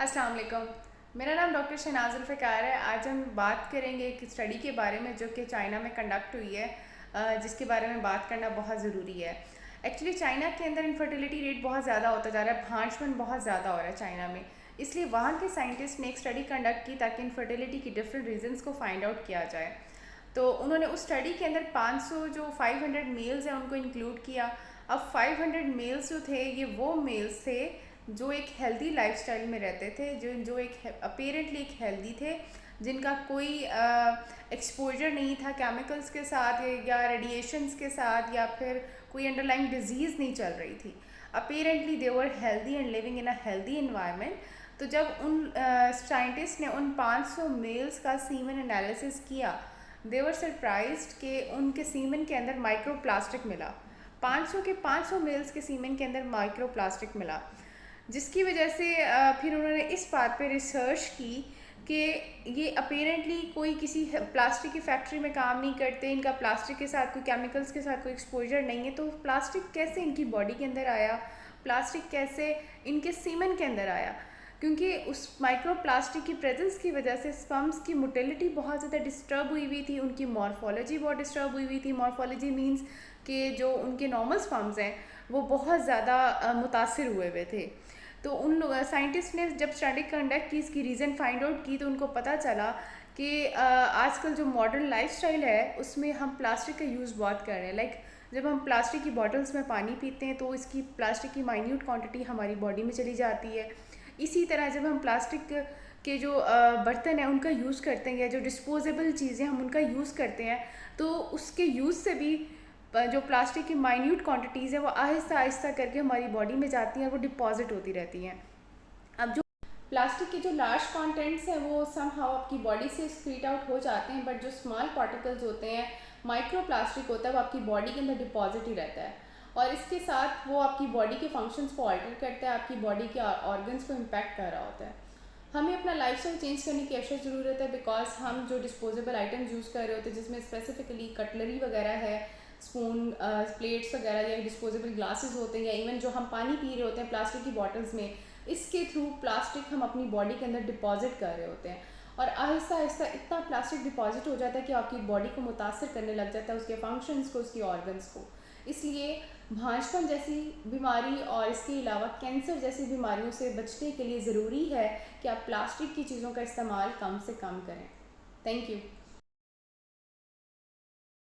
अस्सलाम वालेकुम। मेरा नाम डॉक्टर शहनाज ज़ुल्फ़िकार है। आज हम बात करेंगे एक स्टडी के बारे में जो कि चाइना में कंडक्ट हुई है, जिसके बारे में बात करना बहुत ज़रूरी है। एक्चुअली चाइना के अंदर इनफर्टिलिटी रेट बहुत ज़्यादा होता जा रहा है, भांजपन बहुत ज़्यादा हो रहा है चाइना में। इसलिए वहाँ के साइंटिस्ट ने एक स्टडी कंडक्ट की ताकि इनफर्टिलिटी की डिफरेंट रीजंस को फाइंड आउट किया जाए। तो उन्होंने उस स्टडी के अंदर 500 जो 500 मेल्स हैं उनको इंक्लूड किया। अब 500 मेल्स जो थे ये वो मेल्स थे जो एक हेल्दी लाइफस्टाइल में रहते थे, जो एक अपेरेंटली एक हेल्दी थे, जिनका कोई एक्सपोजर नहीं था केमिकल्स के साथ या रेडिएशंस के साथ, या फिर कोई अंडरलाइंग डिजीज़ नहीं चल रही थी। Apparently they were healthy and living in a healthy environment. तो जब उन साइंटिस्ट ने उन 500 मेल्स का सीमन एनालिसिस किया, दे वर सरप्राइज्ड कि उनके सीमन के अंदर माइक्रो प्लास्टिक मिला। 500 के 500 मेल्स के सीमन के अंदर माइक्रो प्लास्टिक मिला, जिसकी वजह से फिर उन्होंने इस बात पे रिसर्च की कि ये अपेरेंटली कोई किसी प्लास्टिक की फैक्ट्री में काम नहीं करते, इनका प्लास्टिक के साथ कोई केमिकल्स के साथ कोई एक्सपोजर नहीं है। तो प्लास्टिक कैसे इनकी बॉडी के अंदर आया, प्लास्टिक कैसे इनके सीमन के अंदर आया? क्योंकि उस माइक्रो प्लास्टिक की प्रेजेंस की वजह से स्पर्म्स की मोटिलिटी बहुत ज़्यादा डिस्टर्ब हुई थी, उनकी मॉर्फोलॉजी बहुत डिस्टर्ब हुई थी। मॉर्फोलॉजी मीन्स कि जो उनके नॉर्मल स्पर्म्स हैं वो बहुत ज़्यादा मुतासिर हुए थे। तो उन साइंटिस्ट ने जब स्टडी कंडक्ट की, इसकी रीज़न फाइंड आउट की, तो उनको पता चला कि आजकल जो मॉडर्न लाइफस्टाइल है उसमें हम प्लास्टिक का यूज़ बहुत कर रहे हैं। लाइक जब हम प्लास्टिक की बॉटल्स में पानी पीते हैं तो इसकी प्लास्टिक की माइन्यूट क्वांटिटी हमारी बॉडी में चली जाती है। इसी तरह जब हम प्लास्टिक के जो बर्तन हैं उनका यूज़ करते हैं, या जो डिस्पोजेबल चीज़ें हम उनका यूज़ करते हैं, तो उसके यूज़ से भी जो प्लास्टिक की माइन्यूट क्वांटिटीज़ हैं वो आहिस्ता आहिस्ता करके हमारी बॉडी में जाती हैं, वो डिपॉजिट होती रहती हैं। अब जो प्लास्टिक के जो लार्ज कंटेंट्स हैं वो समहाउ आपकी बॉडी से स्क्रीट आउट हो जाते हैं, बट जो स्मॉल पार्टिकल्स होते हैं, माइक्रो प्लास्टिक होता है, वो आपकी बॉडी के अंदर डिपॉजिट ही रहता है, और इसके साथ वो आपकी बॉडी के फंक्शंस को ऑल्टर करता है, आपकी बॉडी के ऑर्गन्स को इम्पैक्ट कर रहा होता है। हमें अपना लाइफस्टाइल चेंज करने की अशद ज़रूरत है, बिकॉज हम जो डिस्पोजेबल आइटम्स यूज़ कर रहे होते हैं, जिसमें स्पेसिफिकली कटलरी वगैरह है, स्पून, प्लेट्स वगैरह, या डिस्पोजेबल ग्लासेस होते हैं, या इवन जो हम पानी पी रहे होते हैं प्लास्टिक की बॉटल्स में, इसके थ्रू प्लास्टिक हम अपनी बॉडी के अंदर डिपॉजिट कर रहे होते हैं, और आहिस्ता आहिस्ता इतना प्लास्टिक डिपॉजिट हो जाता है कि आपकी बॉडी को मुतासर करने लग जाता है, उसके फंक्शंस को, उसकी ऑर्गन्स को। इसलिए भांजपन जैसी बीमारी और इसके अलावा कैंसर जैसी बीमारियों से बचने के लिए ज़रूरी है कि आप प्लास्टिक की चीज़ों का इस्तेमाल कम से कम करें। Thank you.